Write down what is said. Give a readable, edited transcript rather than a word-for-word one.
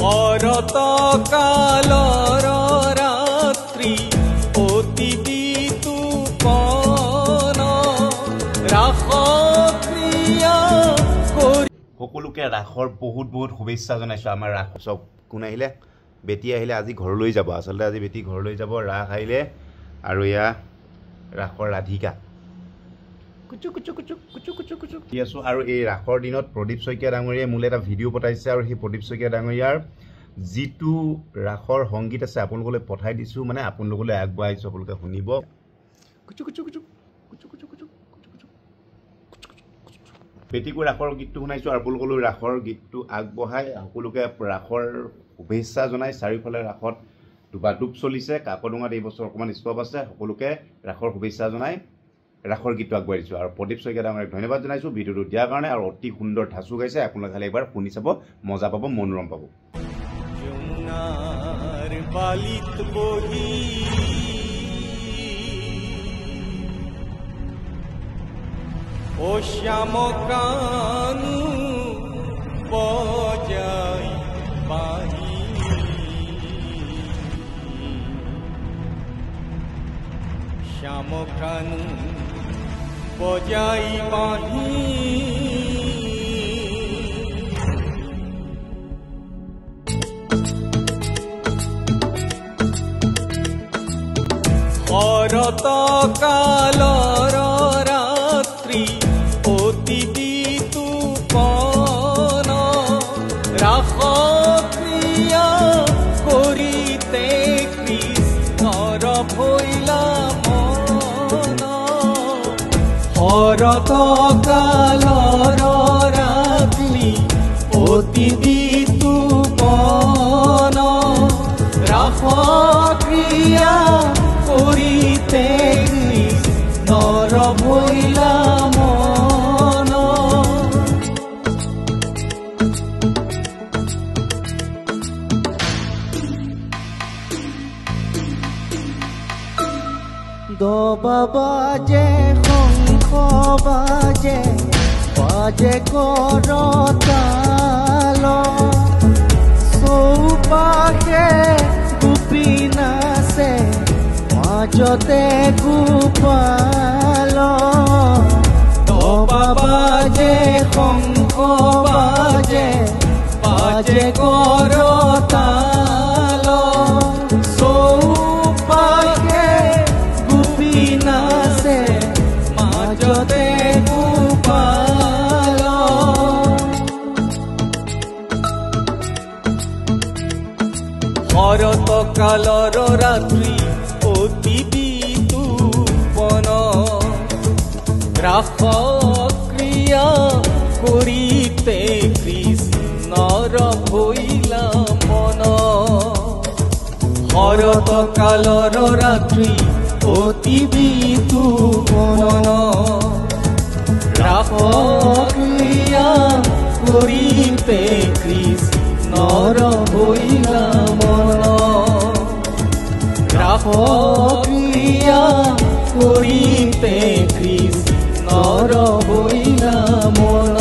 শৰত কালৰ ৰাত্ৰি অতি বিতুপন ৰাস ক্ৰিয়া কৰি সকলোকে ৰাসৰ বহুত বহুত শুভেচ্ছা জনাইছোঁ। আমাৰ ৰাস চব কোন আহিলে, বেটি আহিলে আজি ঘৰলৈ যাব। আচলতে আজি বেটি ঘৰলৈ যাব, ৰাস আহিলে। আৰু এয়া ৰাসৰ ৰাধিকা কুচু কুচু কুচু কুচু কুচু কুচু দি আছোঁ। আৰু এই ৰাসৰ দিনত প্ৰদীপ শইকীয়া ডাঙৰীয়াই মোলৈ এটা ভিডিঅ' পঠাইছে, আৰু সেই প্ৰদীপ শইকীয়া ডাঙৰীয়াৰ যিটো ৰাসৰ সংগীত আছে আপোনালোকলৈ পঠাই দিছোঁ, মানে আপোনালোকলৈ আগবঢ়াইছোঁ, আপোনালোকে শুনিব। কুচু কুচু কুচু কুচু কুচু কুচু বেটিকো ৰাসৰ গীতটো শুনাইছোঁ, আৰু আপোনালোকলৈ ৰাসৰ গীতটো আগবঢ়াই সকলোকে ৰাসৰ শুভেচ্ছা জনাই। চাৰিওফালে ৰাসত ডুবাডুব চলিছে, কাকডোঙাত এইবছৰ অকণমান ষ্টপ আছে। সকলোকে ৰাসৰ শুভেচ্ছা জনাই ৰাসৰ গীতটো আগবঢ়াই দিছোঁ। আৰু প্ৰদীপ শইকীয়া ডাঙৰীয়াক ধন্যবাদ জনাইছোঁ ভিডিঅ'টো দিয়াৰ কাৰণে। আৰু অতি সুন্দৰ ধাচু গাইছে, আপোনালোকে খালি এবাৰ শুনি চাব, মজা পাব, মনোৰম পাব। যমুনাৰ বালিত বহি ও শ্যাম কানু বজাই বাহি শ্যাম কানু বজাই বাহি শরত কালৰ ৰাত্ৰি অতি বিতুপন ৰাস ক্ৰিয়া কৰিতে কৃষ্ণৰ ভৈলা মন। শৰত কালৰ ৰাত্ৰি অতি বিতুপন ৰাস ক্ৰিয়া কৰিতে কৃষ্ণৰ ভৈলা মন। দবা বাজে শংখ বাজে বাজে কৰতাল চৌপাশে গোপী নাচে মাজতে গোপাল। দবা বাজে শংখ বাজে বাজে কৰতাল চৌপাশে গোপী নাচে মাজতে গোপাল। শৰত কালৰ ৰাত্ৰি অতি বিতুপন ৰাস ক্ৰিয়া কৰিতে কৃষ্ণৰ ভৈলা মন। শৰত কালৰ ৰাত্ৰি অতি বিতুপন ৰাস ক্ৰিয়া কৰিতে কৃষ্ণৰ ভৈলা মন। ৰাস ক্ৰিয়া কৰিতে কৃষ্ণৰ ভৈলা মন।